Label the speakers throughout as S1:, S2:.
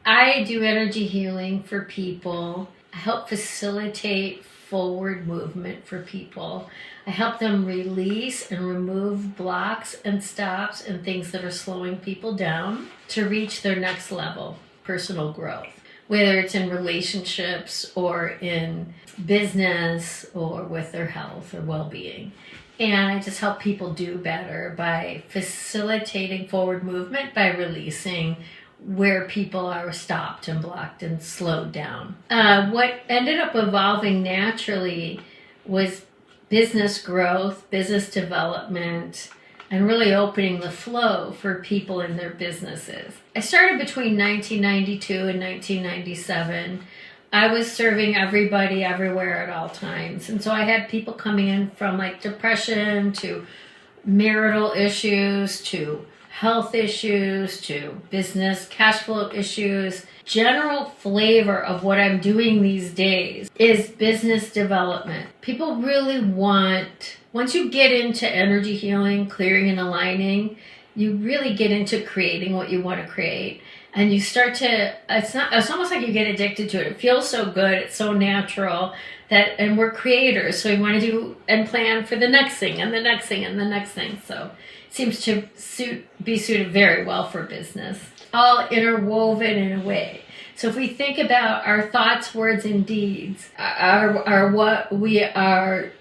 S1: I do energy healing for people. I help facilitate forward movement for people. I help them release and remove blocks and stops and things that are slowing people down to reach their next level, personal growth, whether it's in relationships or in business or with their health or well-being. And I just help people do better by facilitating forward movement, by releasing where people are stopped and blocked and slowed down. What ended up evolving naturally was business growth, business development, and really opening the flow for people in their businesses. I started between 1992 and 1997. I was serving everybody everywhere at all times. And so I had people coming in from like depression to marital issues to health issues to business cash flow issues. General flavor of what I'm doing these days is business development. People really want, once you get into energy healing, clearing and aligning, you really get into creating what you want to create. And you start to, it's almost like you get addicted to it. It feels so good. It's so natural and we're creators. So we want to do and plan for the next thing and the next thing and the next thing. So it seems to be suited very well for business. All interwoven in a way. So if we think about our thoughts, words, and deeds are what we are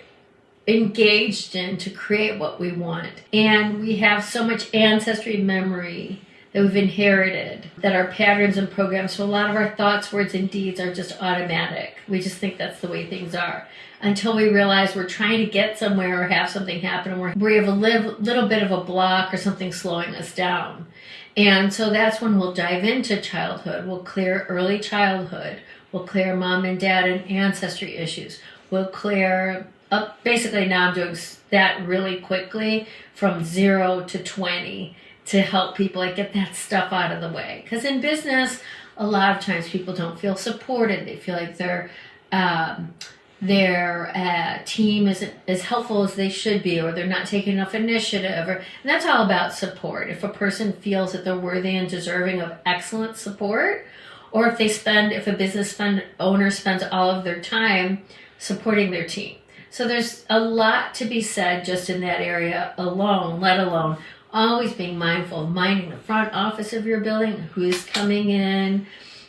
S1: engaged in to create what we want. And we have so much ancestry memory that we've inherited, that our patterns and programs, so a lot of our thoughts, words, and deeds are just automatic. We just think that's the way things are. Until we realize we're trying to get somewhere or have something happen, and we have a little bit of a block or something slowing us down. And so that's when we'll dive into childhood. We'll clear early childhood. We'll clear mom and dad and ancestry issues. We'll clear up, basically now I'm doing that really quickly from 0 to 20 to help people like get that stuff out of the way. Because in business, a lot of times people don't feel supported. They feel like their team isn't as helpful as they should be, or they're not taking enough initiative. And that's all about support. If a person feels that they're worthy and deserving of excellent support, or if a business owner spends all of their time supporting their team. So there's a lot to be said just in that area alone, let alone always being mindful of minding the front office of your building, who's coming in,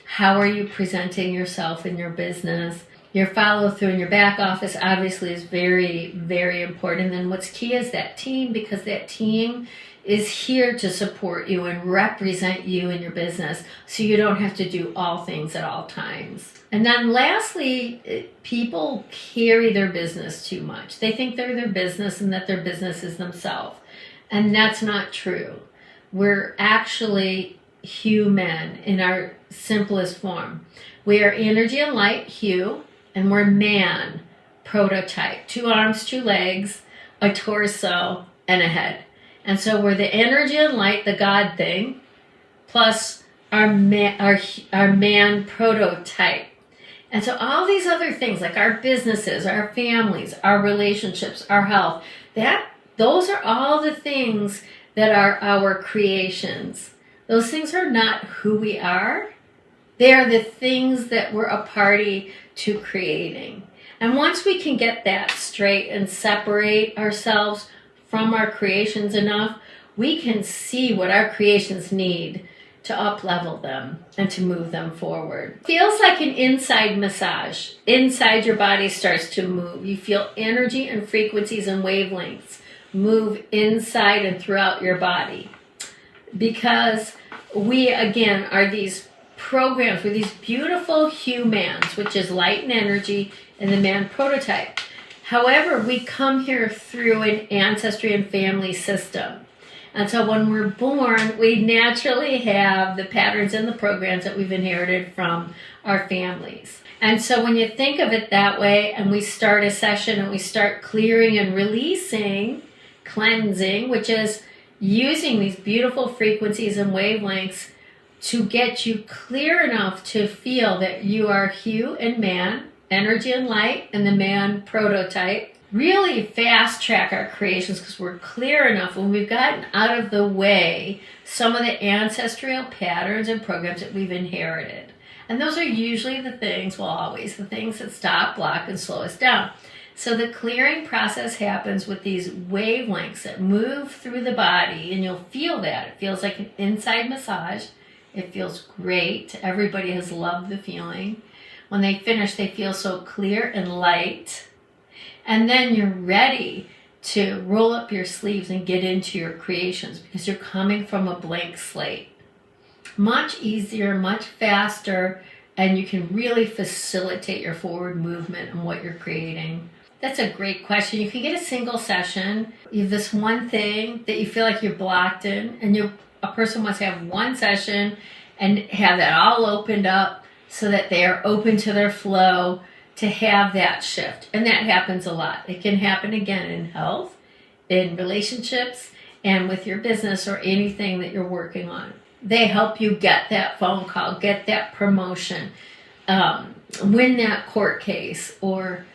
S1: how are you presenting yourself in your business. Your follow through in your back office obviously is very, very important. And what's key is that team, because that team is here to support you and represent you in your business, so you don't have to do all things at all times. And then lastly, people carry their business too much. They think they're their business and that their business is themselves. And that's not true. We're actually human in our simplest form. We are energy and light, hue, and we're man, prototype. 2 arms, 2 legs, a torso, and a head. And so we're the energy and light, the God thing, plus our man prototype. And so all these other things, like our businesses, our families, our relationships, our health, those are all the things that are our creations. Those things are not who we are. They are the things that we're a party to creating. And once we can get that straight and separate ourselves from our creations enough, we can see what our creations need to up-level them and to move them forward. It feels like an inside massage. Inside your body starts to move. You feel energy and frequencies and wavelengths move inside and throughout your body. Because we, again, are these programs, we're these beautiful humans, which is light and energy, and the man prototype. However, we come here through an ancestry and family system. And so when we're born, we naturally have the patterns and the programs that we've inherited from our families. And so when you think of it that way, and we start a session and we start clearing and releasing, cleansing, which is using these beautiful frequencies and wavelengths to get you clear enough to feel that you are hue and man, energy and light, and the man prototype. really fast track our creations because we're clear enough when we've gotten out of the way some of the ancestral patterns and programs that we've inherited. And those are usually the things, well, always the things that stop, block, and slow us down. So the clearing process happens with these wavelengths that move through the body, and you'll feel that. It feels like an inside massage. It feels great. Everybody has loved the feeling. When they finish, they feel so clear and light. And then you're ready to roll up your sleeves and get into your creations because you're coming from a blank slate. Much easier, much faster, and you can really facilitate your forward movement and what you're creating. That's a great question. You can get a single session. You have this one thing that you feel like you're blocked in, and a person wants to have one session and have that all opened up so that they are open to their flow to have that shift. And that happens a lot. It can happen again in health, in relationships, and with your business or anything that you're working on. They help you get that phone call, get that promotion, win that court case, or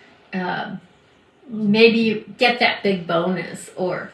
S1: maybe you get that big bonus, or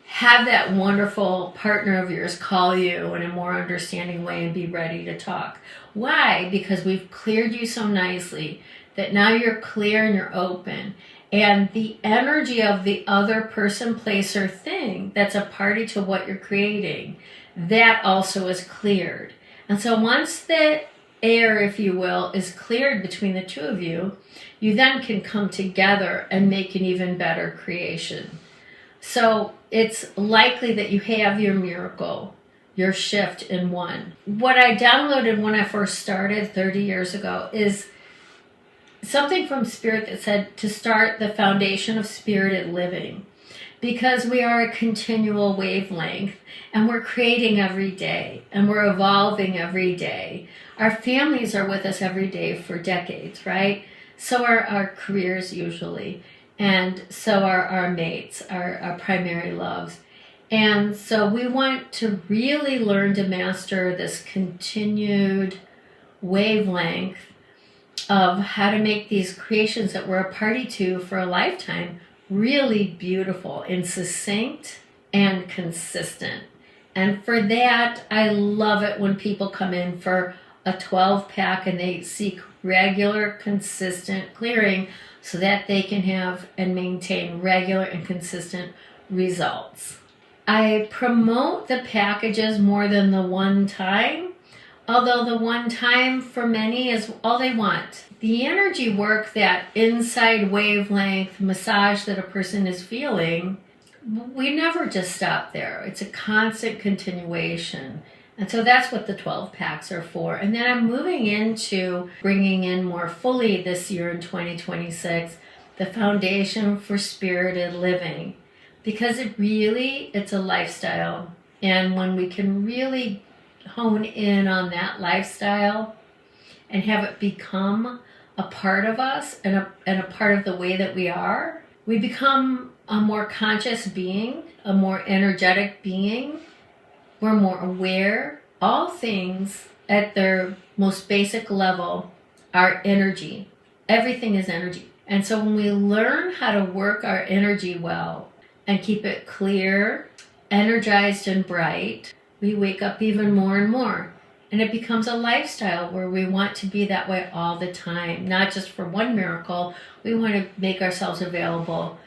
S1: have that wonderful partner of yours call you in a more understanding way and be ready to talk. Why? Because we've cleared you so nicely that now you're clear and you're open. And the energy of the other person, place, or thing that's a party to what you're creating, that also is cleared. And so once the air, if you will, is cleared between the two of you, you then can come together and make an even better creation. So it's likely that you have your miracle, your shift in one. What I downloaded when I first started 30 years ago is something from Spirit that said to start the foundation of spirited living, because we are a continual wavelength and we're creating every day and we're evolving every day. Our families are with us every day for decades, right? So are our careers usually, and so are our mates, our primary loves. And so we want to really learn to master this continued wavelength of how to make these creations that we're a party to for a lifetime really beautiful and succinct and consistent. And for that, I love it when people come in for a 12-pack and they seek regular, consistent clearing so that they can have and maintain regular and consistent results. I promote the packages more than the one time, although the one time for many is all they want. The energy work, that inside wavelength massage that a person is feeling, we never just stop there. It's a constant continuation. And so that's what the 12 packs are for. And then I'm moving into bringing in more fully this year in 2026, the foundation for spirited living, because it's a lifestyle. And when we can really hone in on that lifestyle and have it become a part of us and a part of the way that we are, we become a more conscious being, a more energetic being. We're more aware. All things at their most basic level are energy. Everything is energy. And so when we learn how to work our energy well and keep it clear, energized, and bright, we wake up even more and more. And it becomes a lifestyle where we want to be that way all the time, not just for one miracle. We want to make ourselves available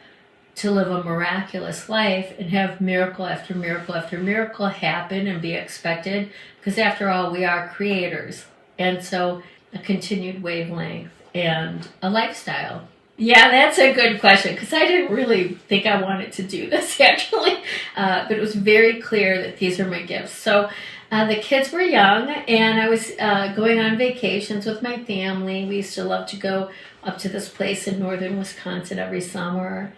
S1: to live a miraculous life and have miracle after miracle after miracle happen and be expected, because after all, we are creators. And so a continued wavelength and a lifestyle. Yeah, that's a good question, because I didn't really think I wanted to do this actually, but it was very clear that these are my gifts. So the kids were young, and I was going on vacations with my family. We used to love to go up to this place in northern Wisconsin every summer.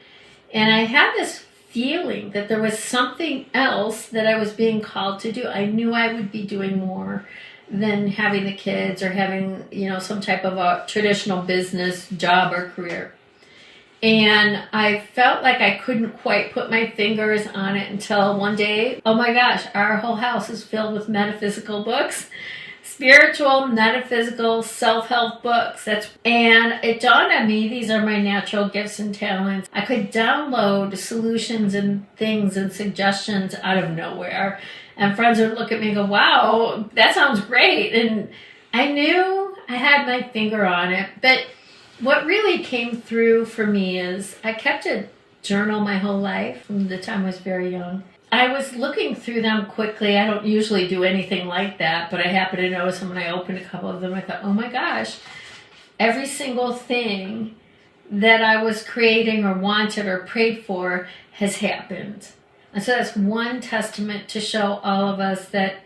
S1: And I had this feeling that there was something else that I was being called to do. I knew I would be doing more than having the kids or having, some type of a traditional business job or career. And I felt like I couldn't quite put my fingers on it until one day, oh my gosh, our whole house is filled with metaphysical books, spiritual, metaphysical, self-help books. And it dawned on me, these are my natural gifts and talents. I could download solutions and things and suggestions out of nowhere. And friends would look at me and go, wow, that sounds great. And I knew I had my finger on it. But what really came through for me is I kept a journal my whole life from the time I was very young. I was looking through them quickly. I don't usually do anything like that, but I happened to notice them when I opened a couple of them. I thought, oh my gosh, every single thing that I was creating or wanted or prayed for has happened. And so that's one testament to show all of us that,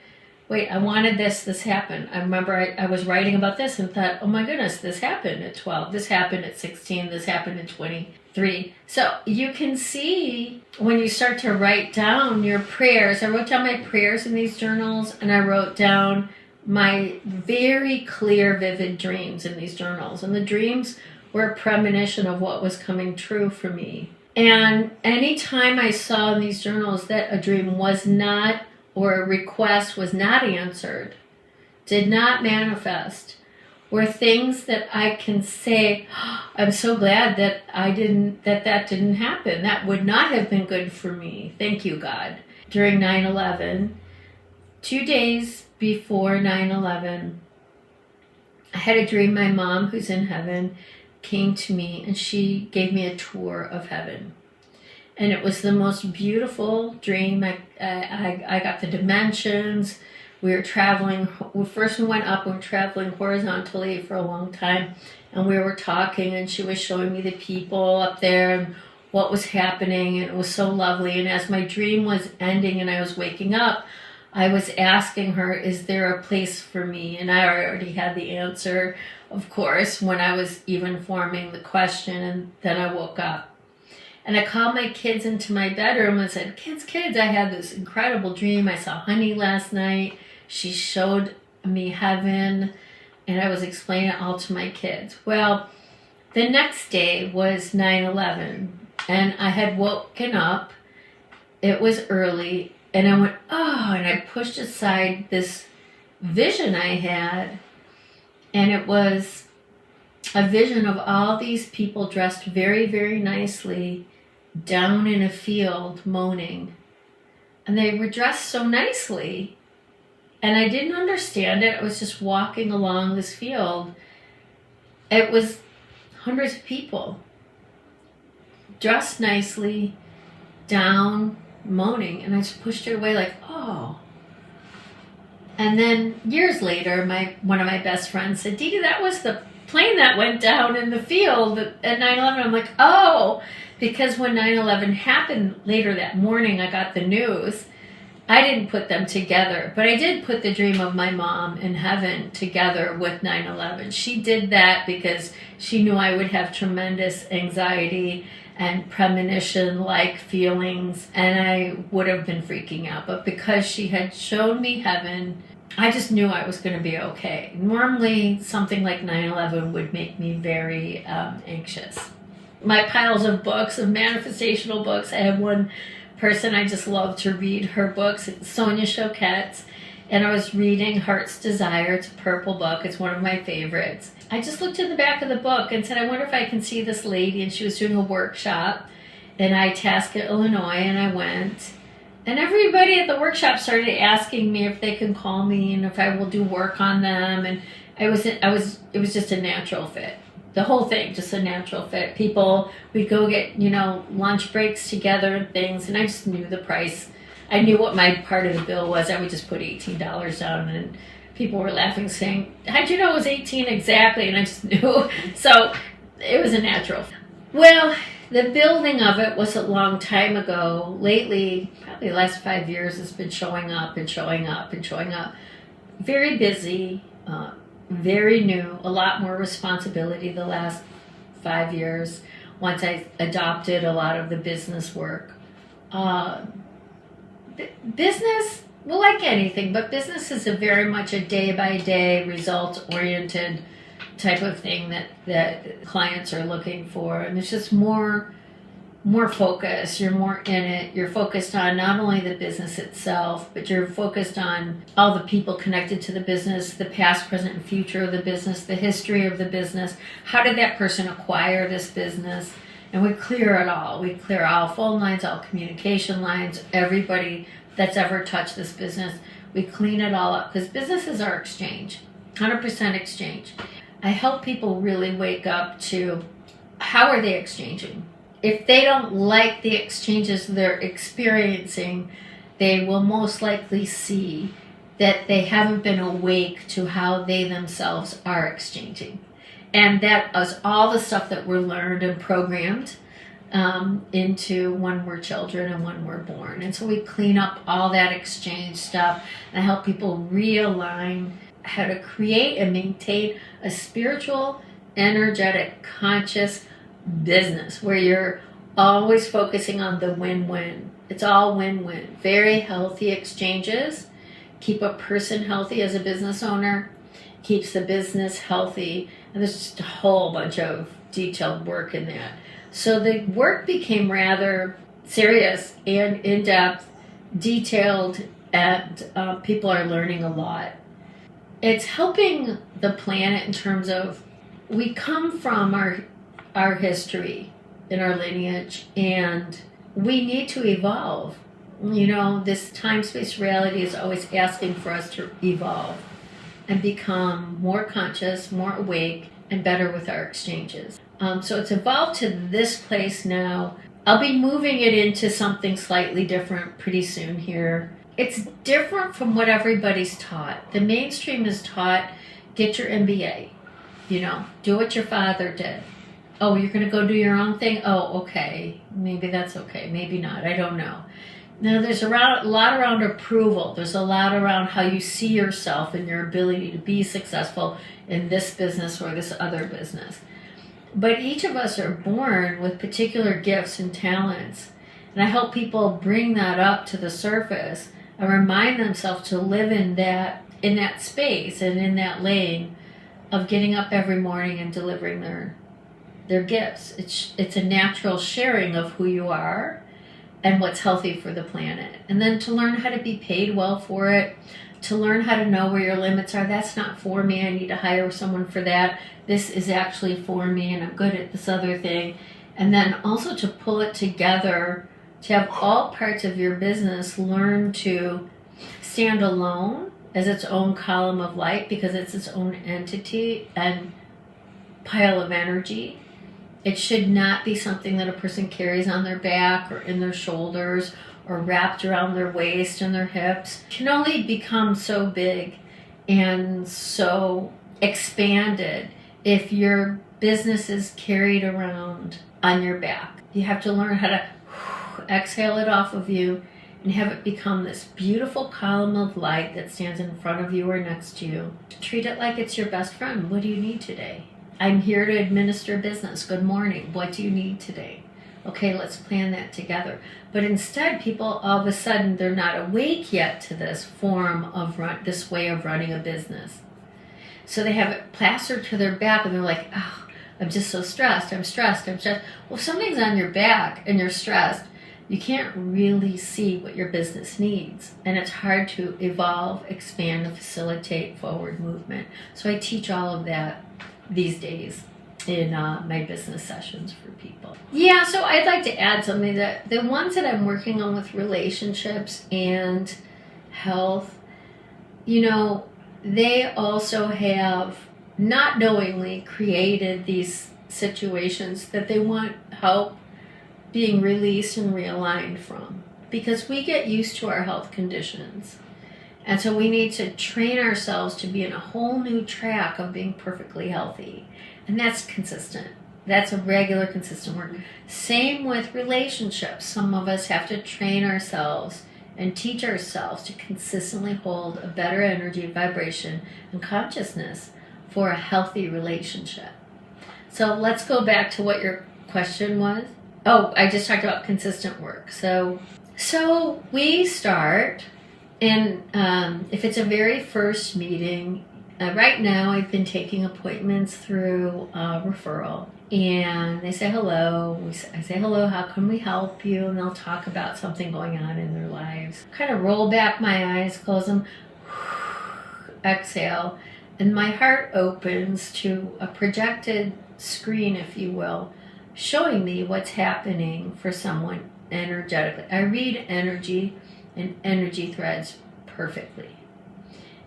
S1: wait, I wanted this happened. I remember I was writing about this and thought, oh my goodness, this happened at 12, this happened at 16, this happened at 23. So you can see when you start to write down your prayers. I wrote down my prayers in these journals, and I wrote down my very clear, vivid dreams in these journals. And the dreams were a premonition of what was coming true for me. And anytime I saw in these journals that a dream was not, or a request was not answered, did not manifest, were things that I can say, oh, I'm so glad that that didn't happen. That would not have been good for me. Thank you, God. During 9/11, 2 days before 9/11, I had a dream. My mom, who's in heaven, came to me and she gave me a tour of heaven. And it was the most beautiful dream. I got the dimensions. We were traveling. We went up. We were traveling horizontally for a long time. And we were talking, and she was showing me the people up there and what was happening. And it was so lovely. And as my dream was ending and I was waking up, I was asking her, is there a place for me? And I already had the answer, of course, when I was even forming the question. And then I woke up. And I called my kids into my bedroom and said, kids, I had this incredible dream. I saw Honey last night. She showed me heaven. And I was explaining it all to my kids. Well, the next day was 9/11. And I had woken up. It was early. And I went, oh, and I pushed aside this vision I had. And it was a vision of all these people dressed very, very nicely down in a field moaning. And they were dressed so nicely. And I didn't understand it. I was just walking along this field. It was hundreds of people dressed nicely, down, moaning. And I just pushed it away like, oh. And then years later, one of my best friends said, Dede, that was the plane that went down in the field at 9/11. I'm like, oh, because when 9/11 happened later that morning, I got the news. I didn't put them together, but I did put the dream of my mom in heaven together with 9/11. She did that because she knew I would have tremendous anxiety and premonition-like feelings, and I would have been freaking out. But because she had shown me heaven, I just knew I was going to be okay. Normally, something like 9/11 would make me very anxious. My piles of books, of manifestational books, I have one person I just love to read her books. It's Sonia Choquette's, and I was reading Heart's Desire. It's a purple book. It's one of my favorites. I just looked at the back of the book and said, I wonder if I can see this lady. And she was doing a workshop in Itasca, Illinois, and I went. And everybody at the workshop started asking me if they can call me and if I will do work on them. And it was just a natural fit. The whole thing, just a natural fit. People, we'd go get, lunch breaks together and things, and I just knew the price. I knew what my part of the bill was. I would just put $18 down, and people were laughing, saying, how'd you know it was 18 exactly? And I just knew. So it was a natural fit. Well, the building of it was a long time ago. Lately, probably the last 5 years, it's been showing up and showing up and showing up. Very busy, very new, a lot more responsibility the last 5 years once I adopted a lot of the business work. Business, well, like anything, but business is very much a day-by-day, results-oriented type of thing that clients are looking for. And it's just more more focused, you're more in it, you're focused on not only the business itself, but you're focused on all the people connected to the business, the past, present, and future of the business, the history of the business, how did that person acquire this business, and we clear it all. We clear all phone lines, all communication lines, everybody that's ever touched this business. We clean it all up because businesses are exchange, 100% exchange. I help people really wake up to how are they exchanging. If they don't like the exchanges they're experiencing, they will most likely see that they haven't been awake to how they themselves are exchanging. And that is all the stuff that we're learned and programmed into when we're children and when we're born. And so we clean up all that exchange stuff and help people realign how to create and maintain a spiritual, energetic, conscious business where you're always focusing on the win-win. It's all win-win. Very healthy exchanges keep a person healthy as a business owner, keeps the business healthy, and there's just a whole bunch of detailed work in that. So the work became rather serious and in-depth, detailed, and people are learning a lot. It's helping the planet in terms of we come from our history in our lineage, and we need to evolve. You know, this time-space reality is always asking for us to evolve and become more conscious, more awake, and better with our exchanges. So it's evolved to this place now. I'll be moving it into something slightly different pretty soon here. It's different from what everybody's taught. The mainstream is taught, get your MBA, do what your father did. Oh, you're going to go do your own thing? Oh, okay. Maybe that's okay. Maybe not. I don't know. Now, there's a lot around approval. There's a lot around how you see yourself and your ability to be successful in this business or this other business. But each of us are born with particular gifts and talents. And I help people bring that up to the surface and remind themselves to live in that space and in that lane of getting up every morning and delivering their gifts. It's a natural sharing of who you are and what's healthy for the planet. And then to learn how to be paid well for it, to learn how to know where your limits are. That's not for me. I need to hire someone for that. This is actually for me, and I'm good at this other thing. And then also to pull it together, to have all parts of your business learn to stand alone as its own column of light, because it's its own entity and pile of energy. It should not be something that a person carries on their back or in their shoulders or wrapped around their waist and their hips. It can only become so big and so expanded if your business is carried around on your back. You have to learn how to exhale it off of you and have it become this beautiful column of light that stands in front of you or next to you. Treat it like it's your best friend. What do you need today? I'm here to administer business. Good morning. What do you need today? Okay, let's plan that together. But instead, people all of a sudden, they're not awake yet to this form of this way of running a business. So they have it plastered to their back and they're like, oh, I'm just so stressed. I'm stressed. Well, if something's on your back and you're stressed, you can't really see what your business needs. And it's hard to evolve, expand, and facilitate forward movement. So I teach all of that these days in my business sessions for people. Yeah, so I'd like to add something that the ones that I'm working on with relationships and health, they also have not knowingly created these situations that they want help being released and realigned from, because we get used to our health conditions. And so we need to train ourselves to be in a whole new track of being perfectly healthy. And that's consistent. That's a regular, consistent work. Same with relationships. Some of us have to train ourselves and teach ourselves to consistently hold a better energy, vibration, and consciousness for a healthy relationship. So let's go back to what your question was. Oh, I just talked about consistent work. So we start, and if it's a very first meeting, right now I've been taking appointments through referral. And they say hello. I say hello, how can we help you? And they'll talk about something going on in their lives. Kind of roll back my eyes, close them, exhale, and my heart opens to a projected screen, if you will, showing me what's happening for someone energetically. I read energy and energy threads perfectly.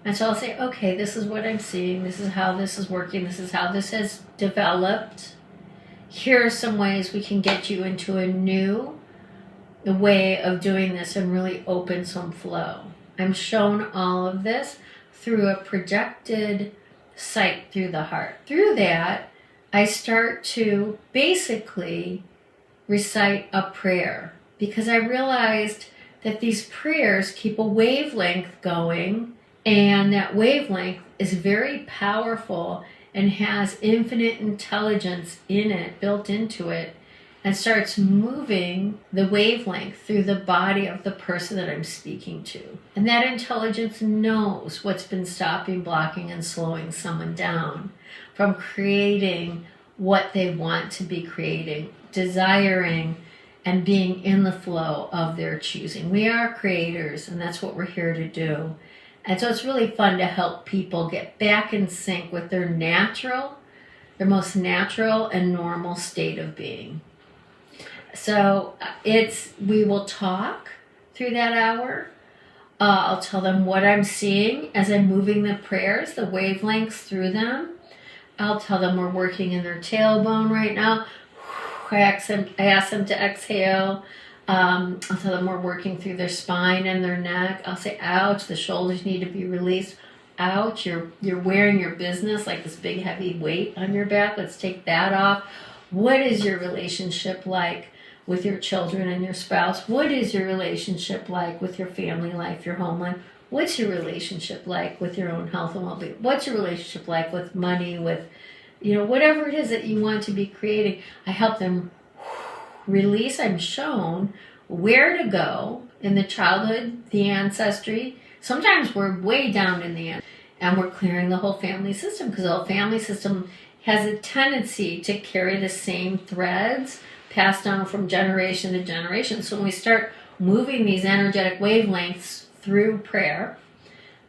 S1: And so I'll say, okay, this is what I'm seeing. This is how this is working. This is how this has developed. Here are some ways we can get you into a new way of doing this and really open some flow. I'm shown all of this through a projected sight through the heart. Through that, I start to basically recite a prayer, because I realized that these prayers keep a wavelength going, and that wavelength is very powerful and has infinite intelligence in it, built into it, and starts moving the wavelength through the body of the person that I'm speaking to. And that intelligence knows what's been stopping, blocking, and slowing someone down from creating what they want to be creating, desiring, and being in the flow of their choosing. We are creators, and that's what we're here to do. And so it's really fun to help people get back in sync with their most natural and normal state of being. So we will talk through that hour. I'll tell them what I'm seeing as I'm moving the prayers, the wavelengths through them. I'll tell them we're working in their tailbone right now. I ask them to exhale. I'll tell them we're working through their spine and their neck. I'll say, ouch, the shoulders need to be released. Ouch, you're wearing your business like this big heavy weight on your back. Let's take that off. What is your relationship like with your children and your spouse? What is your relationship like with your family life, your home life? What's your relationship like with your own health and well-being? What's your relationship like with money, with, whatever it is that you want to be creating? I help them release. I'm shown where to go in the childhood, the ancestry. Sometimes we're way down in the end, and we're clearing the whole family system, because the whole family system has a tendency to carry the same threads passed down from generation to generation. So when we start moving these energetic wavelengths through prayer,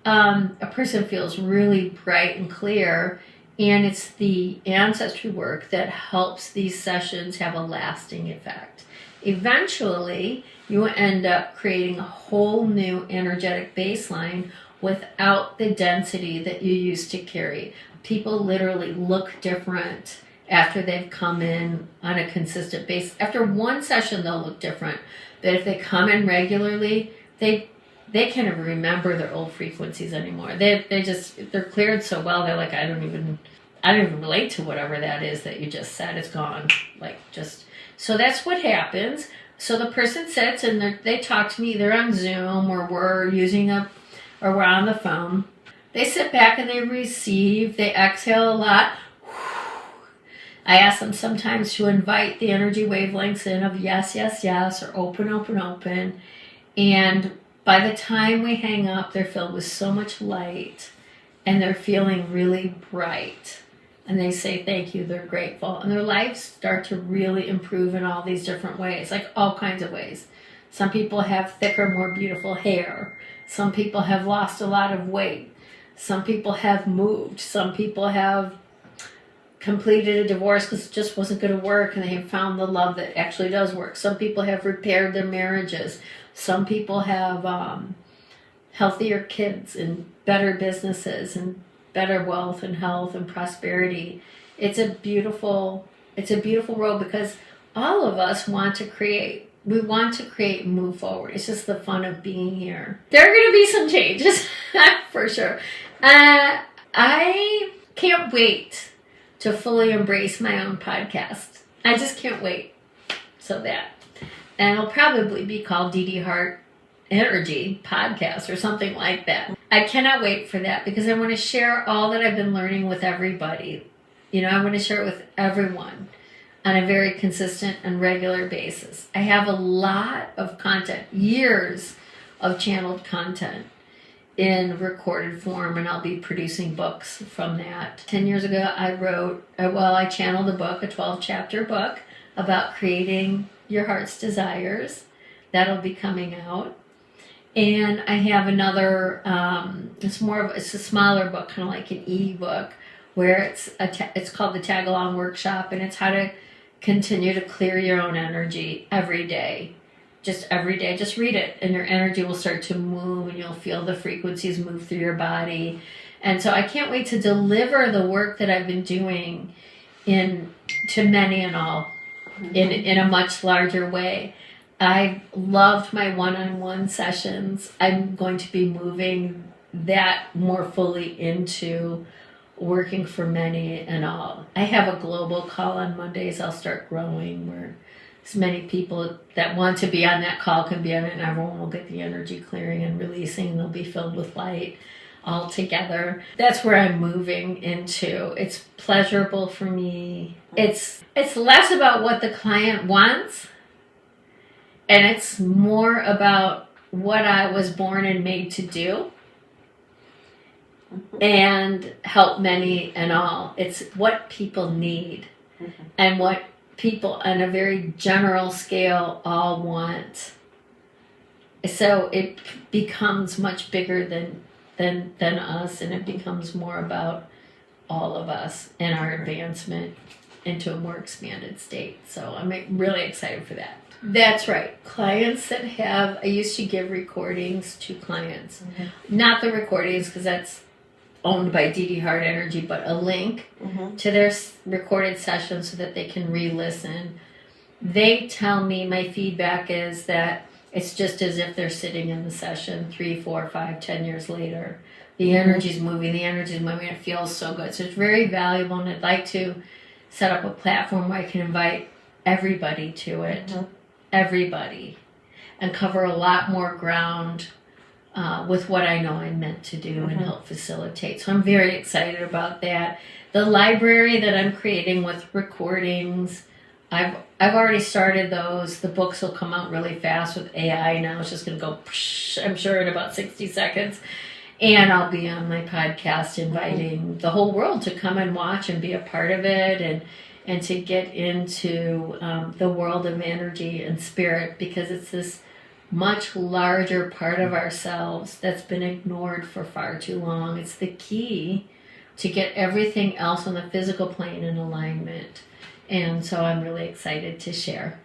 S1: a person feels really bright and clear, and it's the ancestry work that helps these sessions have a lasting effect. Eventually, you will end up creating a whole new energetic baseline without the density that you used to carry. People literally look different after they've come in on a consistent basis. After one session, they'll look different, but if they come in regularly, they can't even remember their old frequencies anymore. They're cleared so well. They're like, I don't even relate to whatever that is that you just said. It's gone. So that's what happens. So the person sits and they talk to me either on Zoom, or we're on the phone. They sit back and they receive. They exhale a lot. I ask them sometimes to invite the energy wavelengths in of yes, yes, yes, or open, open, open. And by the time we hang up, they're filled with so much light, and they're feeling really bright. And they say thank you, they're grateful. And their lives start to really improve in all these different ways, like all kinds of ways. Some people have thicker, more beautiful hair. Some people have lost a lot of weight. Some people have moved. Some people have completed a divorce because it just wasn't going to work, and they have found the love that actually does work. Some people have repaired their marriages. Some people have healthier kids and better businesses and better wealth and health and prosperity. It's a beautiful road, because all of us want to create. We want to create and move forward. It's just the fun of being here. There are going to be some changes, for sure. I can't wait to fully embrace my own podcast. I just can't wait. And it'll probably be called Dede Hart Energy Podcast or something like that. I cannot wait for that, because I want to share all that I've been learning with everybody. I want to share it with everyone on a very consistent and regular basis. I have a lot of content, years of channeled content. in recorded form, and I'll be producing books from that. 10 years ago, I channeled a book, a 12-chapter book about creating your heart's desires. That'll be coming out. And I have another, it's a smaller book, kind of like an e-book, where it's called the Tag Along Workshop, and it's how to continue to clear your own energy every day. Just every day, just read it, and your energy will start to move, and you'll feel the frequencies move through your body. And so I can't wait to deliver the work that I've been doing to many and all in a much larger way. I loved my one-on-one sessions. I'm going to be moving that more fully into working for many and all. I have a global call on Mondays. I'll start growing, where as many people that want to be on that call can be on it, and everyone will get the energy clearing and releasing, and they'll be filled with light all together. That's where I'm moving into. It's pleasurable for me. It's less about what the client wants, and it's more about what I was born and made to do and help many and all. It's what people need and what people on a very general scale all want. So it becomes much bigger than us, and it becomes more about all of us and our advancement into a more expanded state. So I'm really excited for that. That's right. Clients that I used to give recordings to clients. Not the recordings, because that's owned by Dede Hart Energy, but a link to their recorded session so that they can re-listen. They tell me, my feedback is that it's just as if they're sitting in the session 3, 4, 5, 10 years later. The energy's moving, it feels so good. So it's very valuable, and I'd like to set up a platform where I can invite everybody to it. Everybody, and cover a lot more ground with what I know I'm meant to do and help facilitate. So I'm very excited about that. The library that I'm creating with recordings, I've already started those. The books will come out really fast with AI now. It's just going to go, I'm sure, in about 60 seconds. And I'll be on my podcast inviting the whole world to come and watch and be a part of it, and to get into the world of energy and spirit, because it's this much larger part of ourselves that's been ignored for far too long. It's the key to get everything else on the physical plane in alignment. And so I'm really excited to share.